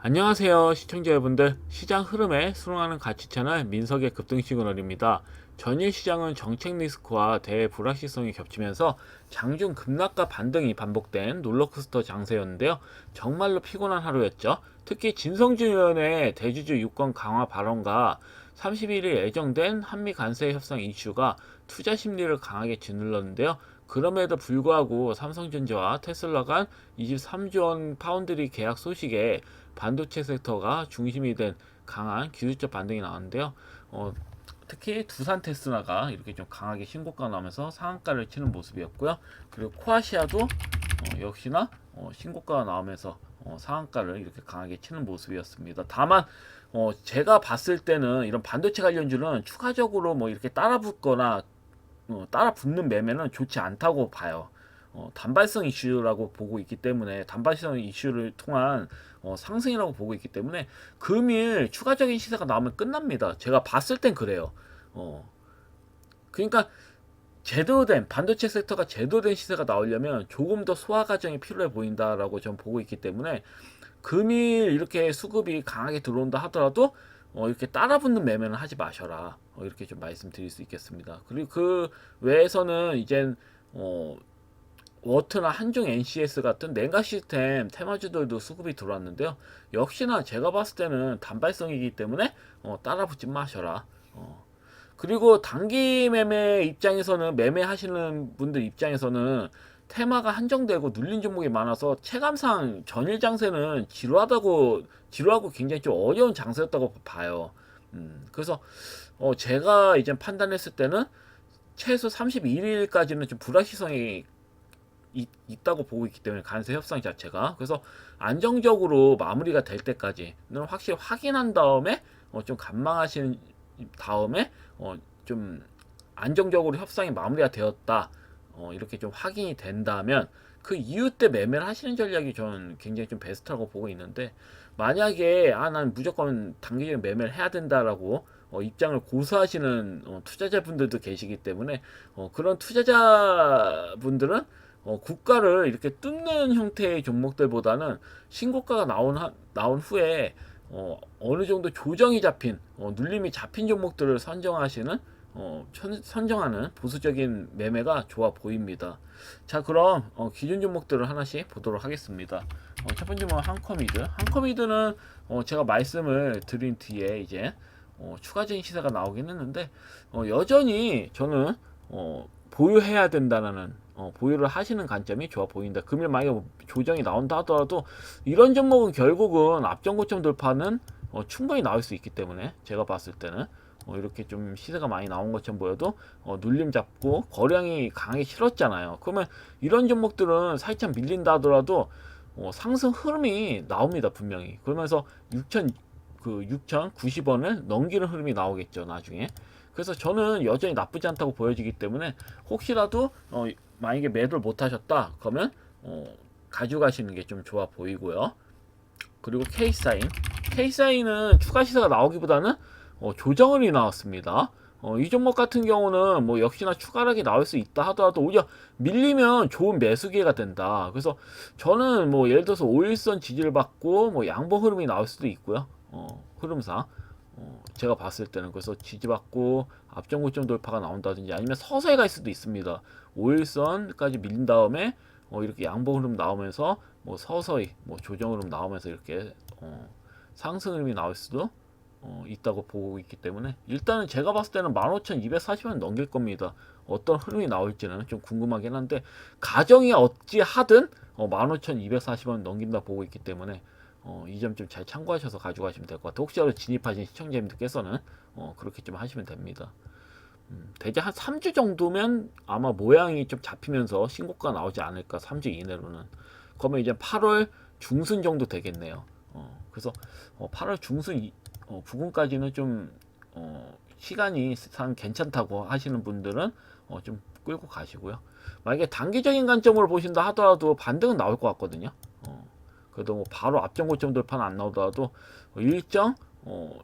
안녕하세요 시청자 여러분들, 시장 흐름에 순응하는 가치 채널 민석의 급등 시그널입니다. 전일 시장은 정책 리스크와 대불확실성이 겹치면서 장중 급락과 반등이 반복된 롤러코스터 장세였는데요. 정말로 피곤한 하루였죠. 특히 진성준 의원의 대주주 유권 강화 발언과 31일 예정된 한미 관세 협상 이슈가 투자 심리를 강하게 짓눌렀는데요. 그럼에도 불구하고 삼성전자와 테슬라 간 23조 원 파운드리 계약 소식에 반도체 섹터가 중심이 된 강한 기술적 반등이 나왔는데요. 특히 두산 테슬라가 이렇게 좀 강하게 신고가 나오면서 상한가를 치는 모습이었고요. 그리고 코아시아도 역시나 신고가가 나오면서 상한가를 이렇게 강하게 치는 모습이었습니다. 다만 제가 봤을 때는 이런 반도체 관련주는 추가적으로 뭐 이렇게 따라붙거나 따라 붙는 매매는 좋지 않다고 봐요. 단발성 이슈라고 보고 있기 때문에, 단발성 이슈를 통한 상승이라고 보고 있기 때문에 금일 추가적인 시세가 나오면 끝납니다. 제가 봤을 땐 그래요. 어, 그러니까 제대로 된 반도체 섹터가 제대로 된 시세가 나오려면 조금 더 소화 과정이 필요해 보인다라고 전 보고 있기 때문에, 금일 이렇게 수급이 강하게 들어온다 하더라도 이렇게 따라붙는 매매는 하지 마셔라. 이렇게 좀 말씀드릴 수 있겠습니다. 그리고 그 외에서는 이젠 워트나 한중 NCS 같은 냉각 시스템 테마주들도 수급이 들어왔는데요. 역시나 제가 봤을 때는 단발성이기 때문에 따라붙지 마셔라. 그리고 단기 매매 입장에서는, 매매하시는 분들 입장에서는 테마가 한정되고 눌린 종목이 많아서 체감상 전일 장세는 지루하고 굉장히 좀 어려운 장세였다고 봐요. 그래서 제가 이제 판단했을 때는 최소 31일까지는 좀 불확실성이 있다고 보고 있기 때문에, 관세 협상 자체가. 그래서 안정적으로 마무리가 될 때까지는 확실히 확인한 다음에 좀 관망하신 다음에 좀 안정적으로 협상이 마무리가 되었다, 이렇게 좀 확인이 된다면 그 이후 때 매매를 하시는 전략이 저는 굉장히 좀 베스트라고 보고 있는데, 만약에 난 무조건 단기적인 매매를 해야 된다라고 입장을 고수하시는 투자자분들도 계시기 때문에, 그런 투자자분들은 국가를 이렇게 뜯는 형태의 종목들보다는 신고가가 나온 후에 어느 정도 조정이 잡힌, 눌림이 잡힌 종목들을 선정하는 보수적인 매매가 좋아 보입니다. 자, 그럼 기준 종목들을 하나씩 보도록 하겠습니다. 첫 번째 한커미드는 제가 말씀을 드린 뒤에 이제 추가적인 시세가 나오긴 했는데, 여전히 저는 보유해야 된다는, 보유를 하시는 관점이 좋아 보인다. 금일 만약에 뭐 조정이 나온다 하더라도 이런 종목은 결국은 앞전 고점 돌파는 충분히 나올 수 있기 때문에, 제가 봤을 때는 이렇게 좀 시세가 많이 나온 것처럼 보여도 눌림 잡고 거량이 강하게 실었잖아요. 그러면 이런 종목들은 살짝 밀린다 하더라도 상승 흐름이 나옵니다, 분명히. 그러면서 6,090원을 넘기는 흐름이 나오겠죠, 나중에. 그래서 저는 여전히 나쁘지 않다고 보여지기 때문에, 혹시라도 만약에 매도를 못 하셨다 그러면 가져가시는 게 좀 좋아 보이고요. 그리고 K사인은 추가 시세가 나오기보다는 조정을이 나왔습니다. 이 종목 같은 경우는 뭐 역시나 추가락이 나올 수 있다 하더라도 오히려 밀리면 좋은 매수 기회가 된다. 그래서 저는 뭐 예를 들어서 5일선 지지를 받고 뭐 양봉 흐름이 나올 수도 있고요. 흐름상 제가 봤을 때는, 그래서 지지받고 앞전 고점 돌파가 나온다든지, 아니면 서서히 갈 수도 있습니다. 5일선까지 밀린 다음에 이렇게 양봉 흐름 나오면서 뭐 서서히 뭐 조정 흐름 나오면서 이렇게 상승 흐름이 나올 수도 있다고 보고 있기 때문에, 일단은 제가 봤을 때는 15,240원 넘길 겁니다. 어떤 흐름이 나올지는 좀 궁금하긴 한데, 가정이 어찌 하든 15,240원 넘긴다 보고 있기 때문에 이 점 좀 잘 참고하셔서 가져가시면 될 것 같아요. 혹시라도 진입하신 시청자님들께서는 그렇게 좀 하시면 됩니다. 대략 한 3주 정도면 아마 모양이 좀 잡히면서 신고가 나오지 않을까, 3주 이내로는. 그러면 이제 8월 중순 정도 되겠네요. 그래서 8월 중순 부근까지는 좀 시간이 상 괜찮다고 하시는 분들은 좀 끌고 가시고요. 만약에 단기적인 관점으로 보신다 하더라도 반등은 나올 것 같거든요. 그래도 뭐 바로 앞전 고점 돌파는 안 나오더라도 일정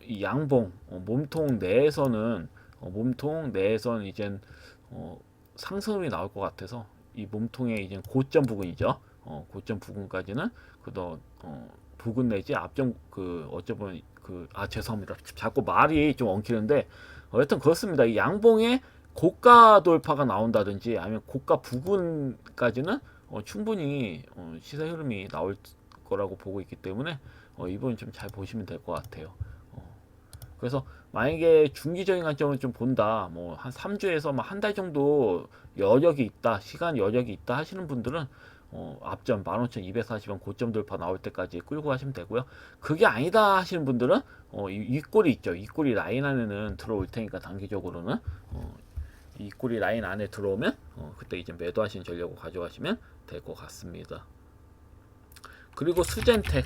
이 양봉 몸통 내에서는 이젠 상승이 나올 것 같아서, 이 몸통의 이제 고점 부근이죠. 고점 부근까지는 그래도 부근 내지 앞전 그 어쩌면 죄송합니다. 자꾸 말이 좀 엉키는데 여튼 그렇습니다. 이 양봉에 고가 돌파가 나온다든지 아니면 고가 부근까지는 충분히 시세 흐름이 나올 거라고 보고 있기 때문에 이번 좀 잘 보시면 될 것 같아요. 그래서 만약에 중기적인 관점을 좀 본다, 뭐 한 3주에서 한 달 정도 여력이 있다, 시간 여력이 있다 하시는 분들은 앞전 15,240원 고점 돌파 나올 때까지 끌고 가시면 되고요. 그게 아니다 하시는 분들은 이 꼴이 있죠. 이 꼴이 라인 안에는 들어올 테니까 단기적으로는 이 꼴이 라인 안에 들어오면 그때 이제 매도하시는 전략으로 가져가시면 될 것 같습니다. 그리고 수젠텍은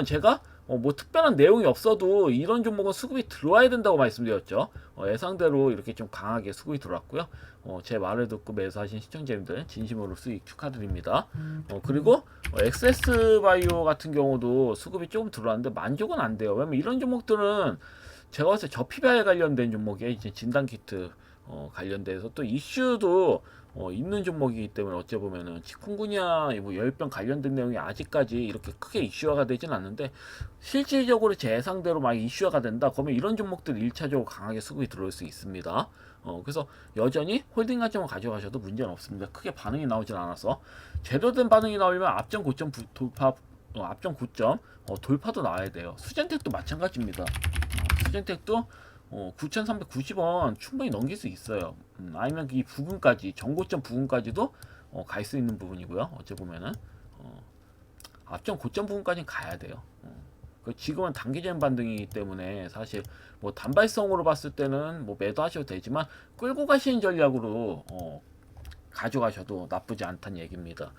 제가 뭐 특별한 내용이 없어도 이런 종목은 수급이 들어와야 된다고 말씀드렸죠. 예상대로 이렇게 좀 강하게 수급이 들어왔고요. 제 말을 듣고 매수하신 시청자님들 진심으로 수익 축하드립니다. 그리고 엑세스바이오 같은 경우도 수급이 조금 들어왔는데 만족은 안 돼요. 왜냐면 이런 종목들은 제가 봤을 때 저피바에 관련된 종목에 이제 진단키트 관련돼서 또 이슈도 있는 종목이기 때문에 어째 보면은 치kungunya 뭐 열병 관련된 내용이 아직까지 이렇게 크게 이슈화가 되진 않는데 실질적으로 제 예상대로 막 이슈화가 된다. 그러면 이런 종목들 1차적으로 강하게 수급이 들어올 수 있습니다. 그래서 여전히 홀딩 관점을 가져가셔도 문제는 없습니다. 크게 반응이 나오진 않아서 제대로 된 반응이 나오려면 앞전 고점 돌파 앞전 고점 돌파도 나와야 돼요. 수젠텍도 마찬가지입니다. 수젠텍도 9,390원 충분히 넘길 수 있어요. 아니면 이 부분까지 전고점 부분까지도 갈 수 있는 부분이고요. 어째 보면은 앞전 고점 부분까지는 가야 돼요. 지금은 단기적인 반등이기 때문에 사실 뭐 단발성으로 봤을 때는 뭐 매도하셔도 되지만 끌고 가시는 전략으로 가져가셔도 나쁘지 않다는 얘기입니다.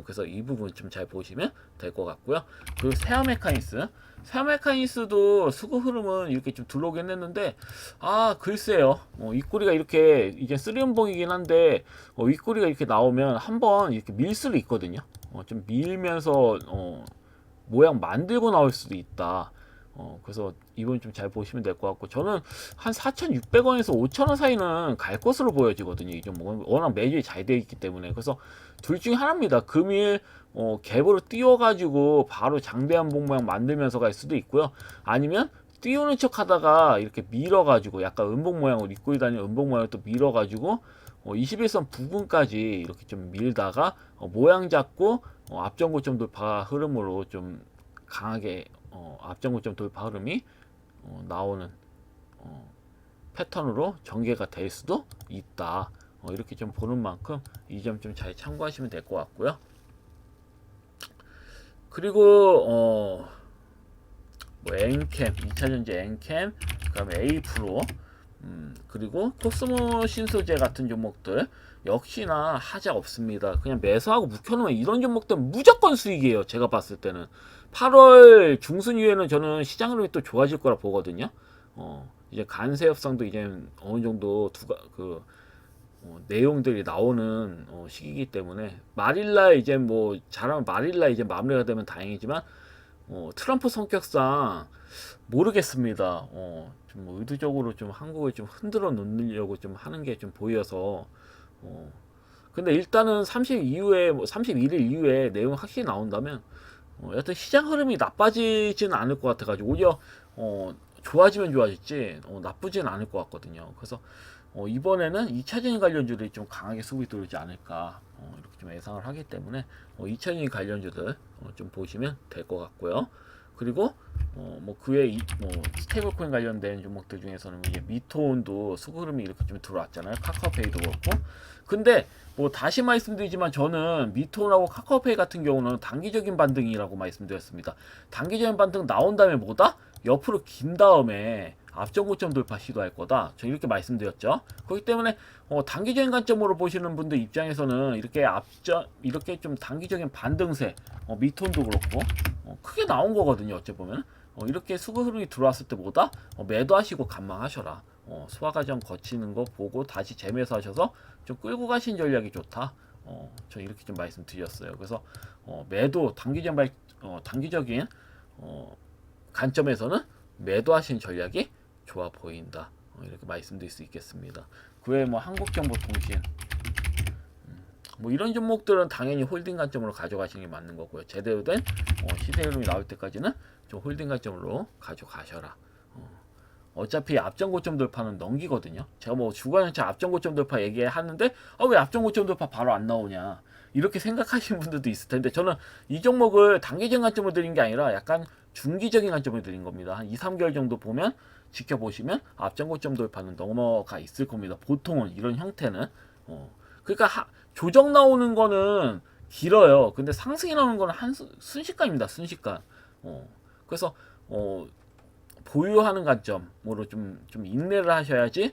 그래서 이 부분 좀 잘 보시면 될 것 같고요. 그리고 세아메카니스도 수급 흐름은 이렇게 좀 들어오긴 했는데 글쎄요. 윗꼬리가 이렇게 이제 쓰리음봉이긴 한데 윗꼬리가 이렇게 나오면 한번 이렇게 밀 수도 있거든요. 좀 밀면서 모양 만들고 나올 수도 있다. 그래서 이번 좀 잘 보시면 될 것 같고 저는 한 4,600원에서 5,000원 사이는 갈 것으로 보여지거든요. 이 종목은 워낙 매집이 잘 되어 있기 때문에 그래서 둘 중에 하나입니다. 금일 갭으로 띄워가지고 바로 장대 한봉 모양 만들면서 갈 수도 있고요. 아니면 띄우는 척 하다가 이렇게 밀어가지고 약간 음봉 모양으로 입고 다니는 음봉 모양을 또 밀어가지고 21선 부분까지 이렇게 좀 밀다가 모양 잡고 앞전 고점 돌파 흐름으로 좀 강하게 앞전 고점 돌파 흐름이 나오는 패턴으로 전개가 될 수도 있다. 이렇게 좀 보는 만큼 이 점 좀 잘 참고하시면 될 것 같고요. 그리고 뭐 엔캠, 2차전지 엔캠, 그 다음에 A프로, 그리고 코스모 신소재 같은 종목들 역시나 하자 없습니다. 그냥 매수하고 묵혀놓으면 이런 종목들은 무조건 수익이에요. 제가 봤을 때는 8월 중순 이후에는 저는 시장 흐름이 또 좋아질 거라 보거든요. 이제 관세 협상도 이제 어느 정도 내용들이 나오는 시기이기 때문에 말일날 이제 뭐 잘하면 말일날 이제 마무리가 되면 다행이지만 트럼프 성격상 모르겠습니다. 좀 의도적으로 좀 한국을 좀 흔들어 놓으려고 좀 하는 게 좀 보여서 근데 일단은 30 이후에 31일 이후에 내용 확실히 나온다면 여튼 시장 흐름이 나빠지지는 않을 것 같아가지고 오히려 좋아지면 좋아질지 나쁘지는 않을 것 같거든요. 그래서 이번에는 2차전지 관련주들이 좀 강하게 수급이 들어오지 않을까 이렇게 좀 예상을 하기 때문에 2차전지 관련주들 좀 보시면 될 것 같고요. 그리고 뭐 그외 뭐 스테이블코인 관련된 종목들 중에서는 이제 미토온도 수급 흐름이 이렇게 좀 들어왔잖아요. 카카오페이도 그렇고. 근데 뭐 다시 말씀드리지만 저는 미토온하고 카카오페이 같은 경우는 단기적인 반등이라고 말씀드렸습니다. 단기적인 반등 나온 다음에 뭐다? 옆으로 긴 다음에 앞전 고점 돌파 시도할 거다. 저 이렇게 말씀드렸죠. 그렇기 때문에 단기적인 관점으로 보시는 분들 입장에서는 이렇게 좀 단기적인 반등세 미톤도 그렇고 크게 나온 거거든요. 어째 보면 이렇게 수급 흐름이 들어왔을 때보다 매도하시고 감망하셔라. 소화 과정 거치는 거 보고 다시 재매수하셔서 좀 끌고 가신 전략이 좋다. 저 이렇게 좀 말씀드렸어요. 그래서 매도 단기적인 관점에서는 매도하신 전략이 좋아 보인다. 이렇게 말씀드릴 수 있겠습니다. 그 외에 뭐 한국정보통신 뭐 이런 종목들은 당연히 홀딩 관점으로 가져가시는 게 맞는 거고요. 제대로 된 시세 흐름이 나올 때까지는 좀 홀딩 관점으로 가져가셔라. 어차피 앞전 고점 돌파는 넘기거든요. 제가 뭐 주간전체 앞전 고점 돌파 얘기하는데 왜 앞전 고점 돌파 바로 안 나오냐 이렇게 생각하시는 분들도 있을 텐데, 저는 이 종목을 단기적 관점으로 드린 게 아니라 약간 중기적인 관점으로 드린 겁니다. 한 2, 3개월 정도 보면 지켜보시면 앞전 고점 돌파는 넘어가 있을 겁니다. 보통은 이런 형태는 그러니까 조정 나오는 거는 길어요. 근데 상승이 나오는 거는 순식간입니다. 순식간. 그래서 보유하는 관점으로 좀 인내를 하셔야지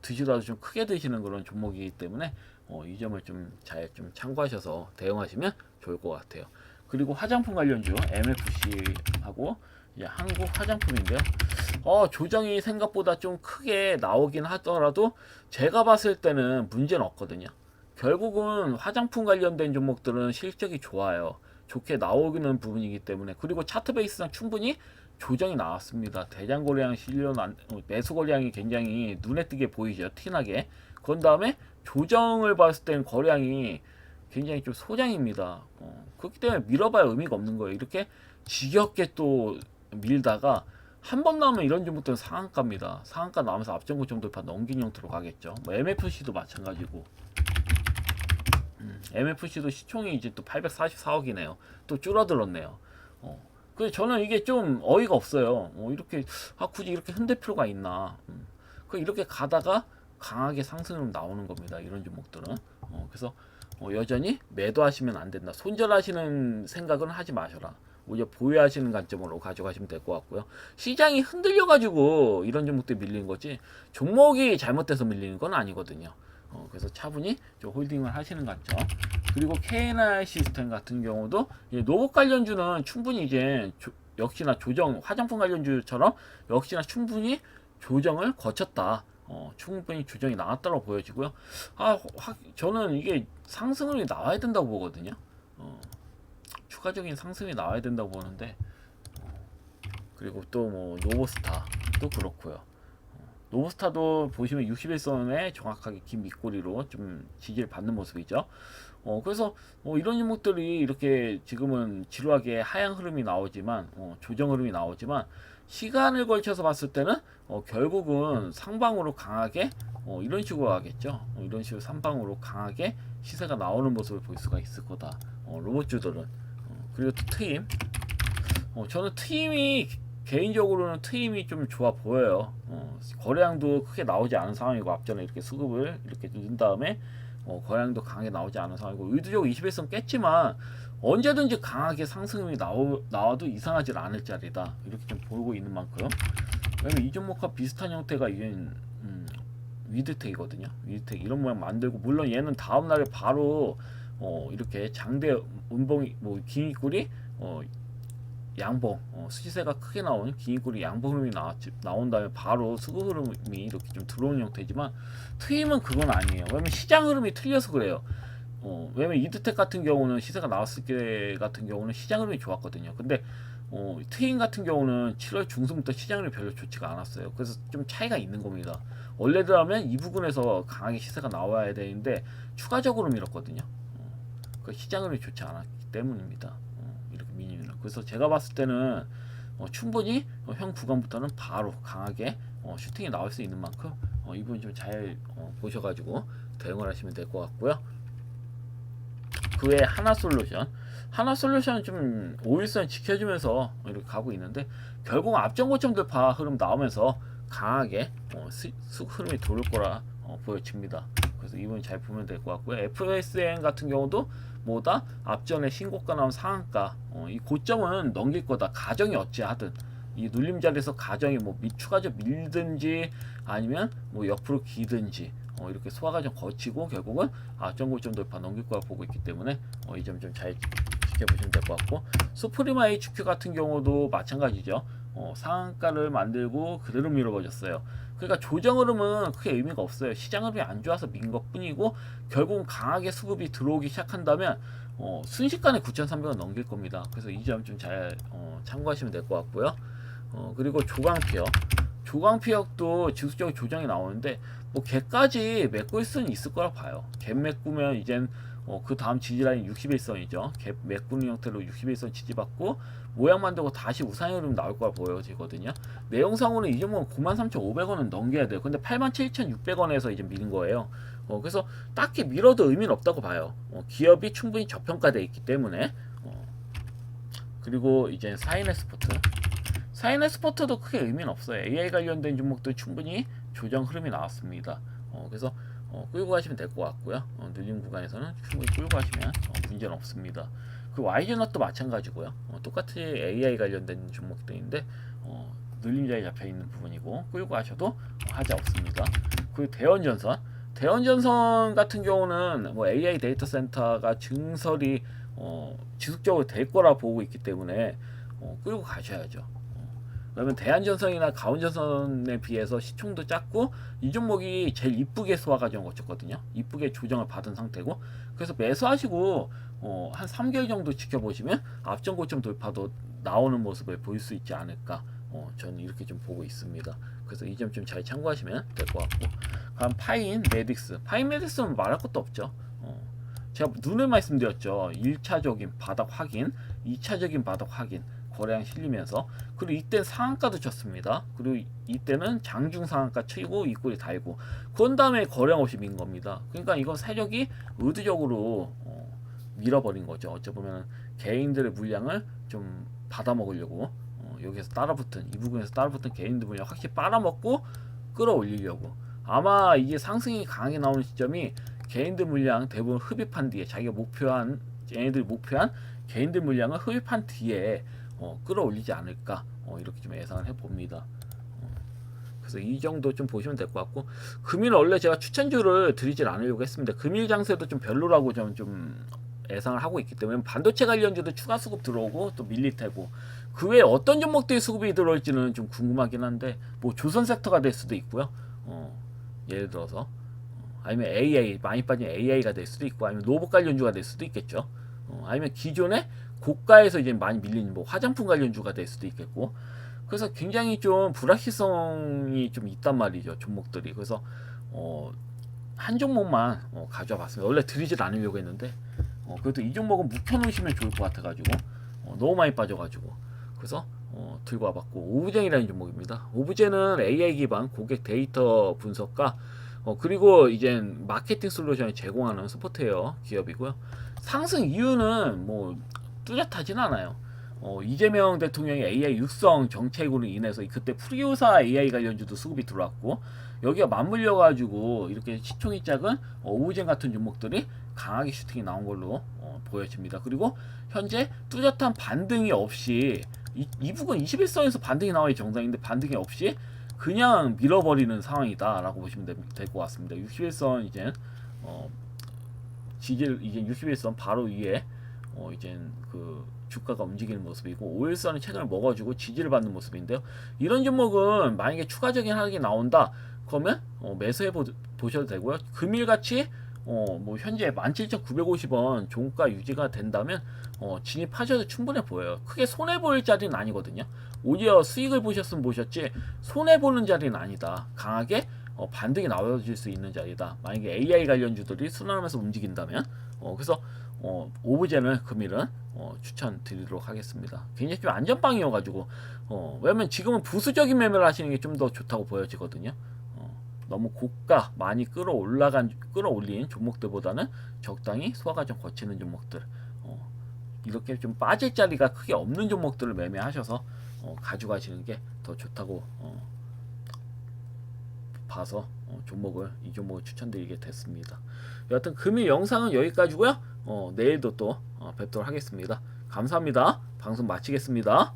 드시더라도 좀 크게 드시는 그런 종목이기 때문에 이 점을 좀 잘 참고하셔서 대응하시면 좋을 것 같아요. 그리고 화장품 관련주 MFC하고 이제 한국 화장품인데요. 조정이 생각보다 좀 크게 나오긴 하더라도 제가 봤을 때는 문제는 없거든요. 결국은 화장품 관련된 종목들은 실적이 좋아요. 좋게 나오는 부분이기 때문에. 그리고 차트 베이스상 충분히 조정이 나왔습니다. 대장 거래량 실려 매수 거래량이 굉장히 눈에 띄게 보이죠. 티나게. 그런 다음에 조정을 봤을 땐 거래량이 굉장히 좀 소량입니다. 그렇기 때문에 밀어봐야 의미가 없는 거예요. 이렇게 지겹게 또 밀다가 한 번 나오면 이런 종목들은 상한가입니다. 상한가 나오면서 앞전 고점 돌파 넘긴 형태로 가겠죠. 뭐 MFC도 마찬가지고. MFC도 시총이 이제 또 844억이네요. 또 줄어들었네요. 그래서 저는 이게 좀 어이가 없어요. 이렇게 굳이 이렇게 흔들 필요가 있나? 이렇게 가다가 강하게 상승으로 나오는 겁니다. 이런 종목들은. 그래서 여전히 매도하시면 안 된다. 손절하시는 생각은 하지 마셔라. 오히려 보유하시는 관점으로 가져가시면 될 것 같고요. 시장이 흔들려가지고 이런 종목들이 밀리는 거지 종목이 잘못돼서 밀리는 건 아니거든요. 그래서 차분히 좀 홀딩을 하시는 관점. 그리고 KNI 시스템 같은 경우도 노봇 관련주는 충분히 이제 역시나 조정, 화장품 관련주처럼 역시나 충분히 조정을 거쳤다. 충분히 조정이 나왔다고 보여지고요. 저는 이게 상승률이 나와야 된다고 보거든요. 추가적인 상승이 나와야 된다고 보는데, 그리고 또 뭐 노보스타도 그렇고요. 노보스타도 보시면 61선에 정확하게 긴 밑꼬리로 좀 지지를 받는 모습이죠. 그래서 이런 종목들이 이렇게 지금은 지루하게 하향 흐름이 나오지만 조정 흐름이 나오지만 시간을 걸쳐서 봤을 때는 결국은 상방으로 강하게 이런 식으로 가겠죠. 이런 식으로 상방으로 강하게 시세가 나오는 모습을 볼 수가 있을 거다. 로봇주들은. 그리고 또 트임. 저는 트임이 개인적으로는 트임이 좀 좋아 보여요. 거래량도 크게 나오지 않은 상황이고 앞전에 이렇게 수급을 이렇게 넣은 다음에 거래량도 강하게 나오지 않은 상황이고 의도적으로 21선 깼지만 언제든지 강하게 상승이 나와도 이상하지 않을 자리다. 이렇게 좀 보고 있는 만큼. 왜냐면 이 종목과 비슷한 형태가 이건 위드텍이거든요. 위드텍 이런 모양 만들고, 물론 얘는 다음 날에 바로 이렇게 장대 운봉이 긴 입꼬리 양봉 수지세가 크게 나오는 긴 입꼬리 양봉 흐름이 나온 다음에 바로 수급 흐름이 이렇게 좀 들어오는 형태지만 트임은 그건 아니에요. 왜냐면 시장 흐름이 틀려서 그래요. 왜냐면 이드텍 같은 경우는 시세가 나왔을 때 같은 경우는 시장 흐름이 좋았거든요. 근데 트임 같은 경우는 7월 중순부터 시장 흐름이 별로 좋지가 않았어요. 그래서 좀 차이가 있는 겁니다. 원래대로라면 이 부분에서 강하게 시세가 나와야 되는데 추가적으로 밀었거든요. 그 시장 흐름이 좋지 않았기 때문입니다. 이렇게 미니는. 그래서 제가 봤을 때는 충분히 형 구간부터는 바로 강하게 슈팅이 나올 수 있는 만큼 이 부분 좀 잘 보셔가지고 대응을 하시면 될 것 같고요. 그 외에 하나솔루션은 좀 5일선 지켜주면서 이렇게 가고 있는데 결국 앞전 고점 돌파 흐름 나오면서 강하게 흐름이 돌을 거라 보여집니다. 그래서 이분 잘 보면 될 것 같고요. FSN 같은 경우도 뭐다 앞전에 신고가 나온 상한가 이 고점은 넘길 거다. 가정이 어찌하든 이 눌림 자리에서 가정이 추가적 밀든지 아니면 옆으로 기든지 이렇게 소화 과정 거치고 결국은 앞전 고점 돌파 넘길 거라 보고 있기 때문에 이 점 좀 잘 지켜보시면 될 것 같고, 수프리마 HQ 같은 경우도 마찬가지죠. 상한가를 만들고 그대로 밀어버렸어요. 그러니까 조정 흐름은 크게 의미가 없어요. 시장 흐름이 안 좋아서 민 것뿐이고 결국은 강하게 수급이 들어오기 시작한다면 순식간에 9,300원 넘길 겁니다. 그래서 이 점 좀 잘 참고하시면 될 것 같고요. 그리고 조광피역도 지속적으로 조정이 나오는데 걔까지 메꿀 수는 있을 거라 봐요. 갭 메꾸면 이젠 그 다음 지지라인 61선이죠. 갭 맥구는 형태로 61선 지지받고 모양 만들고 다시 우상향 흐름 나올 거라 보여지거든요. 내용상으로는 이 종목은 93,500원은 넘겨야 돼요. 근데 87,600원에서 이제 밀린 거예요. 그래서 딱히 밀어도 의미는 없다고 봐요. 기업이 충분히 저평가되어 있기 때문에. 그리고 이제 사인에스포트. 사인에스포트도 크게 의미는 없어요. AI 관련된 종목도 충분히 조정 흐름이 나왔습니다. 그래서 끌고 가시면 될 것 같고요. 늘림 구간에서는 충분히 끌고 가시면 문제는 없습니다. 그 YG넛도 마찬가지고요. 똑같이 AI 관련된 종목들인데 늘림자에 잡혀 있는 부분이고 끌고 가셔도 하지 없습니다. 그 대원전선 같은 경우는 뭐 AI 데이터 센터가 증설이 지속적으로 될 거라 보고 있기 때문에 끌고 가셔야죠. 그러면 대한전선이나 가온전선에 비해서 시총도 작고 이 종목이 제일 이쁘게 소화 과정을 거쳤거든요. 이쁘게 조정을 받은 상태고 그래서 매수하시고 한 3개월 정도 지켜보시면 앞전 고점 돌파도 나오는 모습을 보일 수 있지 않을까 저는 이렇게 좀 보고 있습니다. 그래서 이 점 좀 잘 참고하시면 될 것 같고 그럼 파인 메딕스는 말할 것도 없죠. 제가 눈을 말씀드렸죠. 1차적인 바닥 확인, 2차적인 바닥 확인 거래량 실리면서 그리고 이때 상한가도 쳤습니다. 그리고 이때는 장중 상한가 치고 윗골이 달고 그런 다음에 거래량 없이 민 겁니다. 그러니까 이건 세력이 의도적으로 밀어버린 거죠. 어찌 보면 개인들의 물량을 좀 받아먹으려고 여기서 이 부분에서 따라붙은 개인들 물량 확실히 빨아먹고 끌어올리려고 아마 이게 상승이 강하게 나오는 시점이 개인들 물량 대부분 흡입한 뒤에 자기가 얘네들이 목표한 개인들 물량을 흡입한 뒤에 끌어올리지 않을까 이렇게 좀 예상을 해봅니다. 그래서 이 정도 좀 보시면 될 것 같고 금일 원래 제가 추천주를 드리질 않으려고 했습니다. 금일 장세도 좀 별로라고 좀 예상을 하고 있기 때문에 반도체 관련주도 추가 수급 들어오고 또 밀릴 테고 그 외에 어떤 종목들이 수급이 들어올지는 좀 궁금하긴 한데 뭐 조선 섹터가 될 수도 있고요. 예를 들어서 아니면 AI 많이 빠진 AI가 될 수도 있고 아니면 로봇 관련주가 될 수도 있겠죠. 아니면 기존에 고가에서 이제 많이 밀린 뭐 화장품 관련주가 될 수도 있겠고 그래서 굉장히 좀 불확실성이 좀 있단 말이죠 종목들이. 그래서 한 종목만 가져와 봤습니다. 원래 드리질 않으려고 했는데 그래도 이 종목은 묵혀놓으시면 좋을 것 같아가지고 너무 많이 빠져가지고 그래서 들고 와봤고 오브젠이라는 종목입니다. 오브젠은 AI 기반 고객 데이터 분석과 그리고 이제 마케팅 솔루션을 제공하는 소프트웨어 기업이고요. 상승 이유는 뭐 뚜렷하진 않아요. 이재명 대통령의 AI 육성 정책으로 인해서 그때 프리우사 AI 관련주도 수급이 들어왔고 여기가 맞물려 가지고 이렇게 시총이 작은 오브젠 같은 종목들이 강하게 슈팅이 나온 걸로 보여집니다. 그리고 현재 뚜렷한 반등이 없이 이 부분 21선에서 반등이 나와야 정상인데 반등이 없이 그냥 밀어버리는 상황이다라고 보시면 될 것 같습니다. 61선 이제 지질 이제 61선 바로 위에 이제 그 주가가 움직이는 모습이고 5일선은 최근에 먹어주고 지지를 받는 모습인데요. 이런 종목은 만약에 추가적인 하락이 나온다 그러면 매수해 보셔도 되고요. 금일같이 뭐 현재 17,950원 종가 유지가 된다면 진입하셔도 충분해 보여요. 크게 손해 보일 자리는 아니거든요. 오히려 수익을 보셨으면 보셨지 손해 보는 자리는 아니다. 강하게 반등이 나와줄 수 있는 자리다. 만약에 AI 관련주들이 순환하면서 움직인다면 그래서 오브젠을 금일은 추천드리도록 하겠습니다. 굉장히 좀 안전빵이어가지고 왜냐면 지금은 부수적인 매매를 하시는 게 좀 더 좋다고 보여지거든요. 너무 고가 많이 끌어올린 종목들보다는 적당히 소화과정 거치는 종목들 이렇게 좀 빠질 자리가 크게 없는 종목들을 매매하셔서 가져가시는 게 더 좋다고 봐서 이 종목을 추천드리게 됐습니다. 여하튼 금일 영상은 여기까지고요. 내일도 또 뵙도록 하겠습니다. 감사합니다. 방송 마치겠습니다.